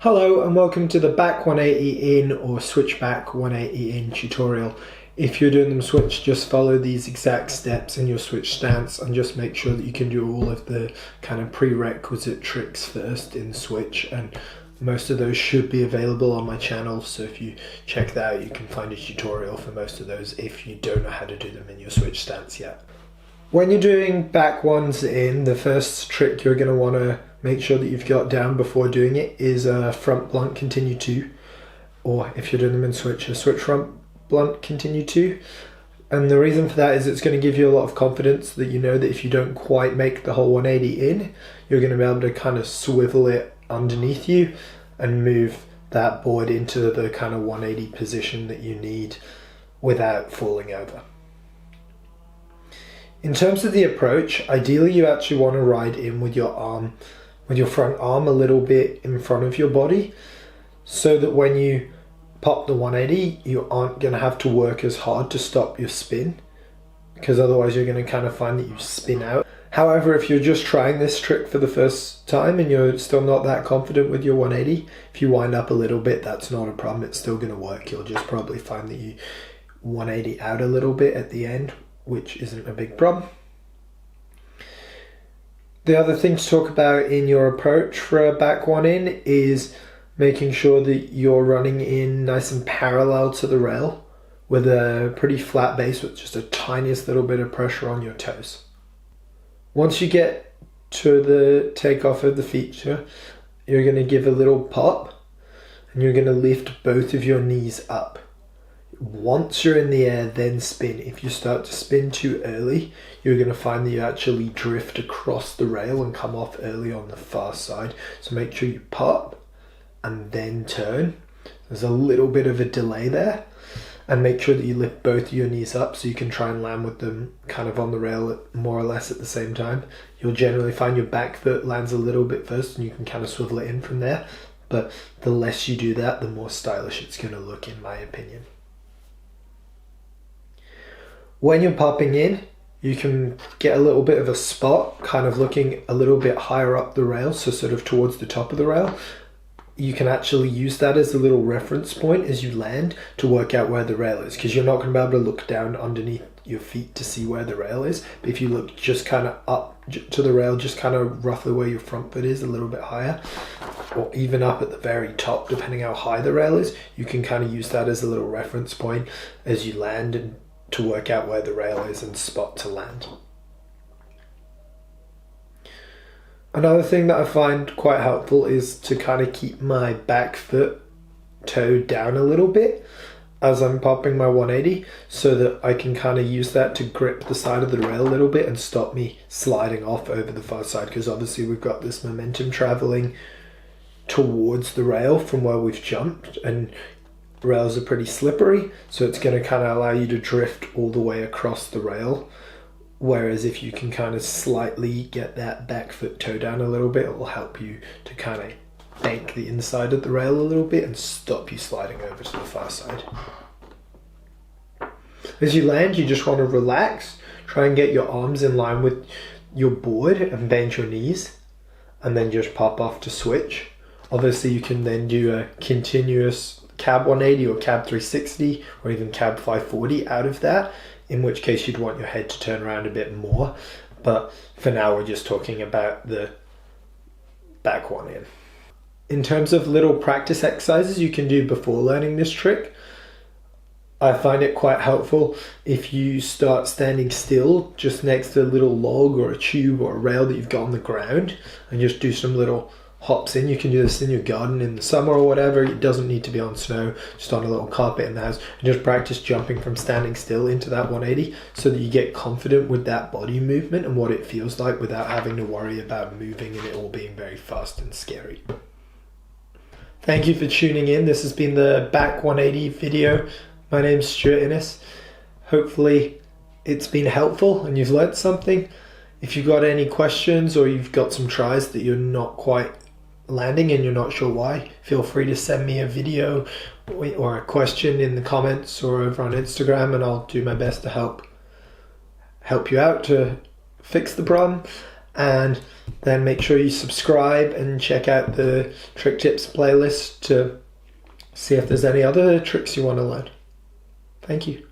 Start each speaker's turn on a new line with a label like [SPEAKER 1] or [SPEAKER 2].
[SPEAKER 1] Hello and welcome to the back 180 in or switch back 180 in tutorial. If you're doing them switch, just follow these exact steps in your switch stance and just make sure that you can do all of the kind of prerequisite tricks first in switch, and most of those should be available on my channel, so if you check that out you can find a tutorial for most of those if you don't know how to do them in your switch stance yet. When you're doing back ones in, the first trick you're going to want to make sure that you've got down before doing it is a front blunt continue 2, or if you're doing them in switch, a switch front blunt continue 2. And the reason for that is it's going to give you a lot of confidence that you know that if you don't quite make the whole 180 in, you're going to be able to kind of swivel it underneath you and move that board into the kind of 180 position that you need without falling over. In terms of the approach, ideally you actually want to ride in with your arm, with your front arm a little bit in front of your body, so that when you pop the 180 you aren't going to have to work as hard to stop your spin, because otherwise you're going to kind of find that you spin out. However, if you're just trying this trick for the first time and you're still not that confident with your 180, if you wind up a little bit, that's not a problem, it's still going to work. You'll just probably find that you 180 out a little bit at the end, which isn't a big problem. The other thing to talk about in your approach for a back one in is making sure that you're running in nice and parallel to the rail with a pretty flat base with just a tiniest little bit of pressure on your toes. Once you get to the takeoff of the feature, you're going to give a little pop and you're going to lift both of your knees up. Once you're in the air, then spin. If you start to spin too early, you're going to find that you actually drift across the rail and come off early on the far side. So make sure you pop and then turn. There's a little bit of a delay there. And make sure that you lift both of your knees up so you can try and land with them kind of on the rail more or less at the same time. You'll generally find your back foot lands a little bit first and you can kind of swivel it in from there. But the less you do that, the more stylish it's going to look, in my opinion. When you're popping in, you can get a little bit of a spot, kind of looking a little bit higher up the rail, so sort of towards the top of the rail. You can actually use that as a little reference point as you land to work out where the rail is, because you're not going to be able to look down underneath your feet to see where the rail is. But if you look just kind of up to the rail, just kind of roughly where your front foot is, a little bit higher, or even up at the very top, depending how high the rail is, you can kind of use that as a little reference point as you land and to work out where the rail is and spot to land. Another thing that I find quite helpful is to kind of keep my back foot toe down a little bit as I'm popping my 180, so that I can kind of use that to grip the side of the rail a little bit and stop me sliding off over the far side, because obviously we've got this momentum traveling towards the rail from where we've jumped, and rails are pretty slippery, so it's going to kind of allow you to drift all the way across the rail. Whereas if you can kind of slightly get that back foot toe down a little bit, it will help you to kind of bank the inside of the rail a little bit and stop you sliding over to the far side. As you land, you just want to relax, try and get your arms in line with your board and bend your knees, and then just pop off to switch. Obviously you can then do a continuous cab 180 or cab 360 or even cab 540 out of that, in which case you'd want your head to turn around a bit more. But for now we're just talking about the back one in. In terms of little practice exercises you can do before learning this trick, I find it quite helpful if you start standing still just next to a little log or a tube or a rail that you've got on the ground and just do some little hops in. You can do this in your garden in the summer or whatever. It doesn't need to be on snow, just on a little carpet in the house, and just practice jumping from standing still into that 180 so that you get confident with that body movement and what it feels like without having to worry about moving and it all being very fast and scary. Thank you for tuning in. This has been the back 180 video. My name's Stuart Innes. Hopefully it's been helpful and you've learned something. If you've got any questions or you've got some tries that you're not quite landing and you're not sure why, feel free to send me a video or a question in the comments or over on Instagram, and I'll do my best to help you out to fix the problem. And then make sure you subscribe and check out the trick tips playlist to see if there's any other tricks you want to learn. Thank you.